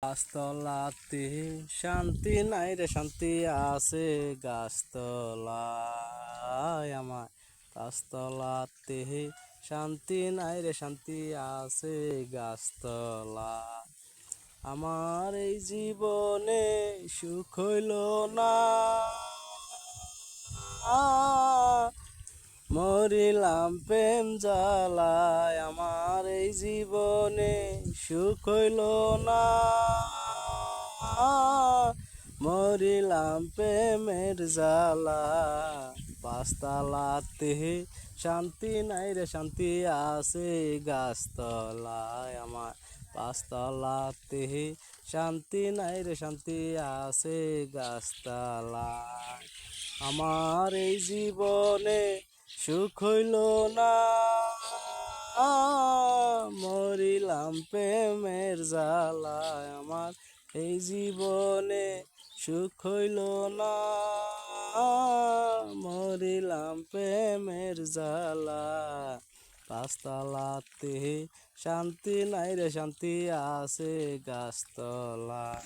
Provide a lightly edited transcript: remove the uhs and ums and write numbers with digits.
গাছতলাতে শান্তি নাই রে, শান্তি আছে গাছতলায় আমার। গাছতলাতে শান্তি নাই রে, শান্তি আছে গাছতলায়। আমার এই জীবনে সুখ হইল না, মরিলাম প্রেম জ্বালায়। আমার এই জীবনে সুখ হইল না, মরিলাম প্রেমের জ্বালা। পাঁচতলাতে শান্তি নাই রে, শান্তি আছে গাছতলায় আমার। পাঁচতলাতে শান্তি নাই রে, শান্তি আছে গাছতলায়। আমার এই জীবনে সুখ হইল না, মরিলাম প্রেমের জ্বালায়। আমার এই জীবনে সুখ হইল না, মরিলাম প্রেমের জ্বালা। পাঁচতলাতে শান্তি নাই রে, শান্তি আছে গাছতলা।